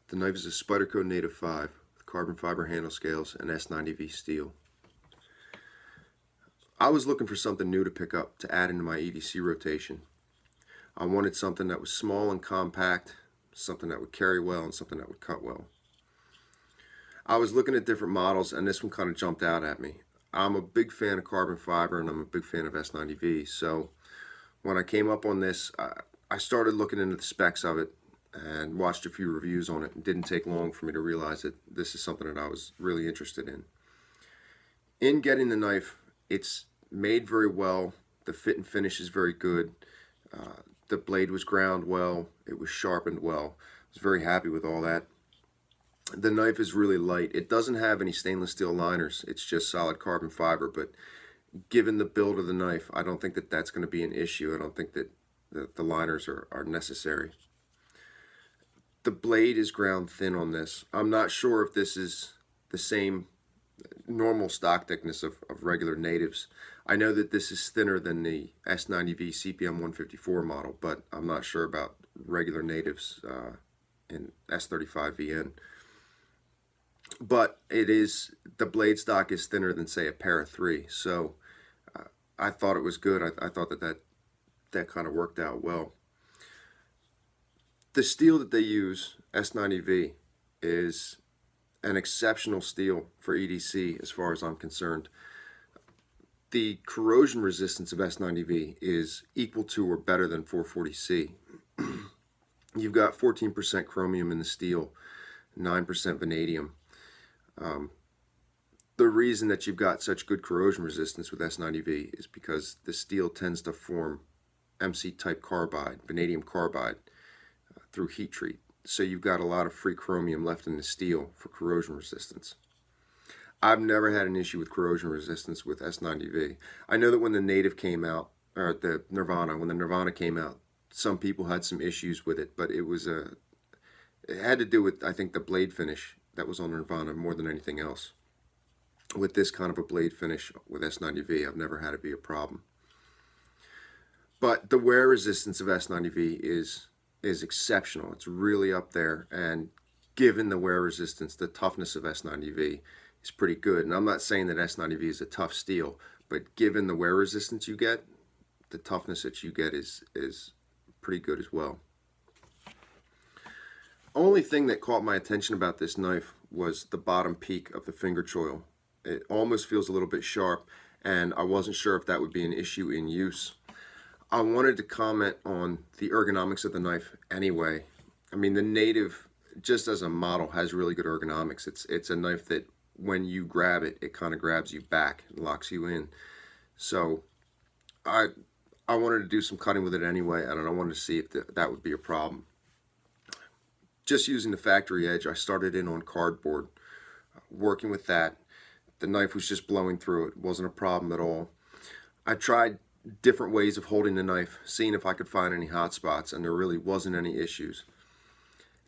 The knife is a Spyderco Native 5 with carbon fiber handle scales and S90V steel. I was looking for something new to pick up to add into my EDC rotation. I wanted something that was small and compact, something that would carry well, and something that would cut well. I was looking at different models and this one kind of jumped out at me. I'm a big fan of carbon fiber and I'm a big fan of S90V, so when I came up on this, I started looking into the specs of it and watched a few reviews on it. It didn't take long for me to realize that this is something that I was really interested in. In getting the knife, it's made very well. The fit and finish is very good. The blade was ground well. It was sharpened well. I was very happy with all that. The knife is really light. It doesn't have any stainless steel liners. It's just solid carbon fiber, but given the build of the knife, I don't think that that's going to be an issue. I don't think that the liners are necessary. The blade is ground thin on this. I'm not sure if this is the same normal stock thickness of regular natives. I know that this is thinner than the S90V CPM 154 model, but I'm not sure about regular natives in S35VN. But it is, the blade stock is thinner than say a Para 3, so I thought it was good. I thought that kind of worked out well. The steel that they use, S90V, is an exceptional steel for EDC as far as I'm concerned. The corrosion resistance of S90V is equal to or better than 440C. You've got 14% chromium in the steel, 9% vanadium. The reason that you've got such good corrosion resistance with S90V is because the steel tends to form MC type carbide, vanadium carbide, through heat treat. So you've got a lot of free chromium left in the steel for corrosion resistance. I've never had an issue with corrosion resistance with S90V. I know that when the Native came out, or the Nirvana, when the Nirvana came out, some people had some issues with it, but it had to do with, I think, the blade finish that was on Nirvana more than anything else. With this kind of a blade finish with S90V, I've never had it be a problem. But the wear resistance of S90V is exceptional. It's really up there, and given the wear resistance, the toughness of S90V is pretty good. And I'm not saying that S90V is a tough steel, but given the wear resistance you get, the toughness that you get is pretty good as well. Only thing that caught my attention about this knife was the bottom peak of the finger choil. It almost feels a little bit sharp, and I wasn't sure if that would be an issue in use. I wanted to comment on the ergonomics of the knife anyway. I mean, the Native, just as a model, has really good ergonomics. It's a knife that when you grab it, it kind of grabs you back and locks you in. So I wanted to do some cutting with it anyway, and I wanted to see if that would be a problem. Just using the factory edge, I started in on cardboard, working with that. The knife was just blowing through it. It wasn't a problem at all. I tried different ways of holding the knife, seeing if I could find any hot spots, and there really wasn't any issues.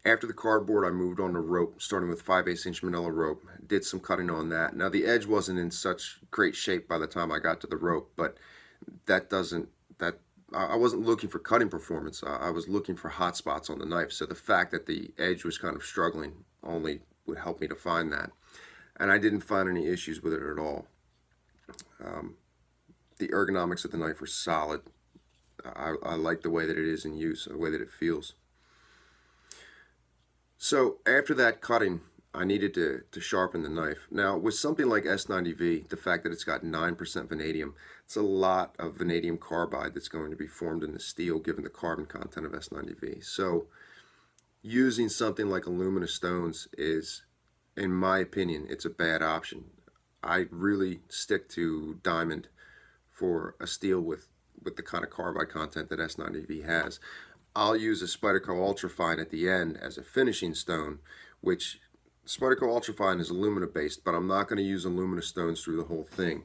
After the cardboard, I moved on to rope, starting with 5/8 inch manila rope. Did some cutting on that. Now the edge wasn't in such great shape by the time I got to the rope, but I wasn't looking for cutting performance. I was looking for hot spots on the knife, so the fact that the edge was kind of struggling only would help me to find that. And I didn't find any issues with it at all. The ergonomics of the knife are solid. I like the way that it is in use, the way that it feels. So after that cutting, I needed to sharpen the knife. Now with something like S90V, the fact that it's got 9% vanadium, it's a lot of vanadium carbide that's going to be formed in the steel given the carbon content of S90V. So using something like alumina stones is, in my opinion, it's a bad option. I really stick to diamond for a steel with the kind of carbide content that S90V has. I'll use a Spyderco Ultrafine at the end as a finishing stone, which Spyderco Ultrafine is alumina based, but I'm not going to use alumina stones through the whole thing.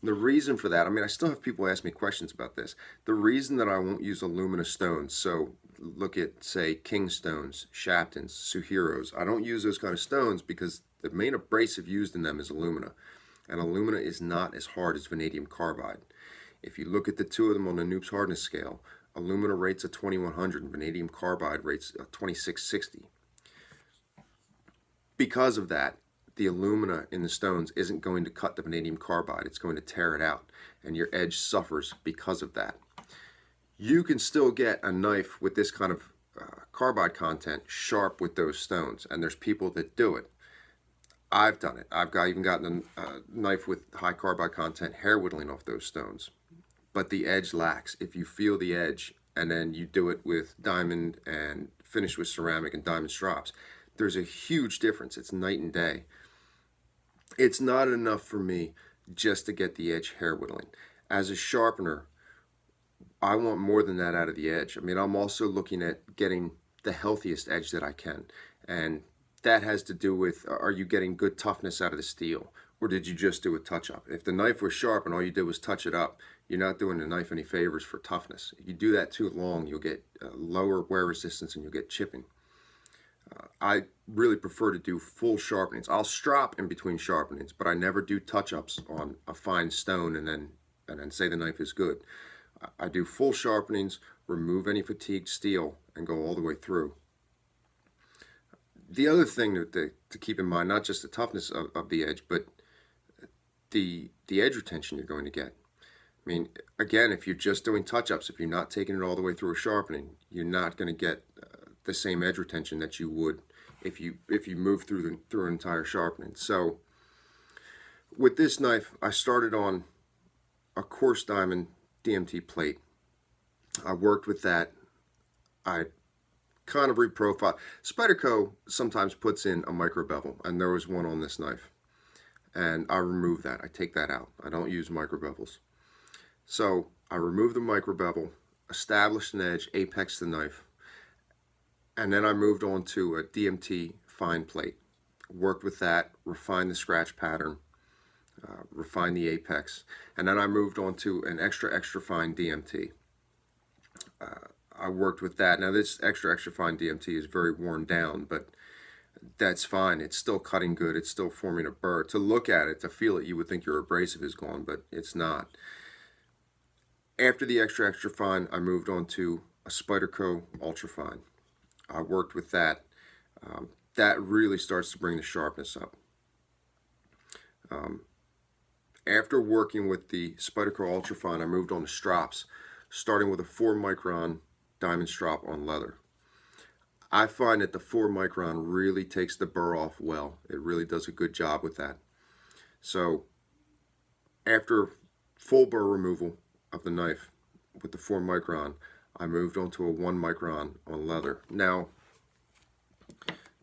And the reason for that, I mean, I still have people ask me questions about this. The reason that I won't use alumina stones, so look at, say, king stones, Shaptons, Suhiros, I don't use those kind of stones because the main abrasive used in them is alumina. And alumina is not as hard as vanadium carbide. If you look at the two of them on the Knoop's hardness scale, alumina rates a 2100 and vanadium carbide rates a 2660. Because of that, the alumina in the stones isn't going to cut the vanadium carbide. It's going to tear it out, and your edge suffers because of that. You can still get a knife with this kind of carbide content sharp with those stones, and there's people that do it. I've done it. Even gotten a knife with high carbide content hair whittling off those stones, but the edge lacks. If you feel the edge and then you do it with diamond and finish with ceramic and diamond strops, there's a huge difference. It's night and day. It's not enough for me just to get the edge hair whittling. As a sharpener, I want more than that out of the edge. I mean, I'm also looking at getting the healthiest edge that I can. And that has to do with, are you getting good toughness out of the steel? Or did you just do a touch-up? If the knife was sharp and all you did was touch it up, you're not doing the knife any favors for toughness. If you do that too long, you'll get lower wear resistance and you'll get chipping. I really prefer to do full sharpenings. I'll strop in between sharpenings, but I never do touch-ups on a fine stone and then say the knife is good. I do full sharpenings, remove any fatigued steel, and go all the way through. The other thing to keep in mind, not just the toughness of the edge, but the edge retention you're going to get. I mean, again, if you're just doing touch-ups, if you're not taking it all the way through a sharpening, you're not going to get the same edge retention that you would if you move through an entire sharpening. So with this knife, I started on a coarse diamond DMT plate. I worked with that. I kind of reprofiled. Spyderco sometimes puts in a micro bevel, and there was one on this knife, and I remove that. I take that out. I don't use micro bevels. So I removed the micro bevel, established an edge, apex the knife, and then I moved on to a DMT fine plate. Worked with that, refined the scratch pattern, refined the apex, and then I moved on to an extra fine DMT. I worked with that. Now this extra fine DMT is very worn down, but that's fine. It's still cutting good. It's still forming a burr. To look at it, to feel it, you would think your abrasive is gone, but it's not. After the extra fine, I moved on to a Spyderco ultra fine. I worked with that. That really starts to bring the sharpness up. After working with the Spyderco ultra fine, I moved on to strops, starting with a 4 micron diamond strop on leather. I find that the 4 micron really takes the burr off well. It really does a good job with that. So after full burr removal of the knife with the 4 micron, I moved on to a 1 micron on leather. Now,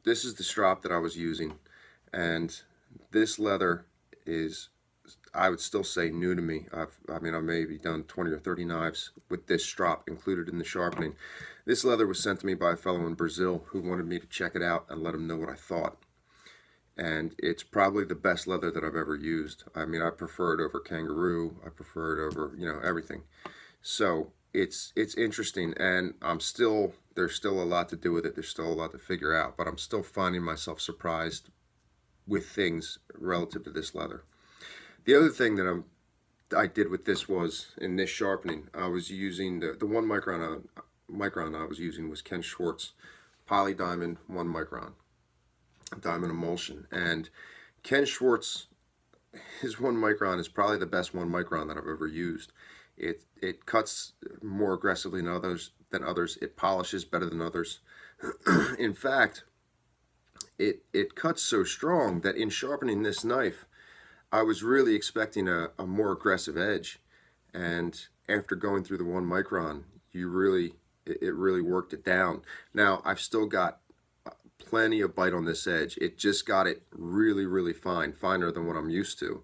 this is the strop that I was using, and this leather is, I would still say, new to me. I mean, I've maybe done 20 or 30 knives with this strop included in the sharpening. This leather was sent to me by a fellow in Brazil who wanted me to check it out and let him know what I thought. And it's probably the best leather that I've ever used. I mean, I prefer it over kangaroo. I prefer it over, everything. So it's interesting, and there's still a lot to do with it. There's still a lot to figure out, but I'm still finding myself surprised with things relative to this leather. The other thing that I did with this was, in this sharpening, I was using the 1 micron I was using was Ken Schwartz poly diamond 1 micron diamond emulsion, and Ken Schwartz, his 1 micron is probably the best 1 micron that I've ever used. It cuts more aggressively than others. It polishes better than others. In fact, it cuts so strong that in sharpening this knife, I was really expecting a more aggressive edge, and after going through the 1 micron, it really worked it down. Now I've still got plenty of bite on this edge. It just got it really fine, finer than what I'm used to,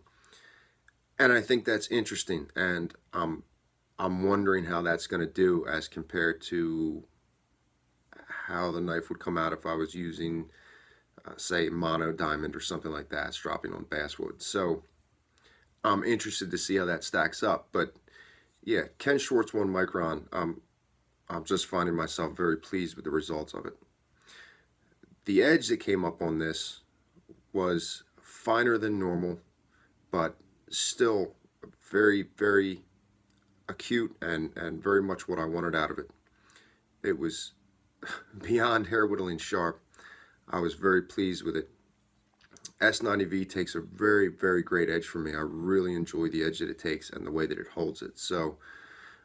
and I think that's interesting. And I'm wondering how that's going to do as compared to how the knife would come out if I was using say mono diamond or something like that, stropping on basswood. So I'm interested to see how that stacks up. But yeah, Ken Schwartz 1 micron, I'm just finding myself very pleased with the results of it. The edge that came up on this was finer than normal, but still very acute and very much what I wanted out of it. It was beyond hair whittling sharp. I was very pleased with it. S90V takes a very, very great edge for me. I really enjoy the edge that it takes and the way that it holds it. So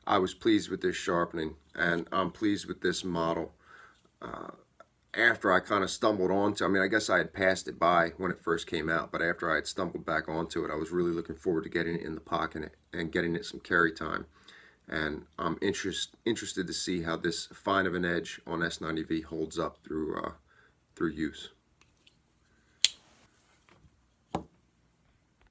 I was pleased with this sharpening, and I'm pleased with this model. After I kind of stumbled onto, I mean, I guess I had passed it by when it first came out, but after I had stumbled back onto it, I was really looking forward to getting it in the pocket and getting it some carry time. And I'm interested to see how this fine of an edge on S90V holds up through use.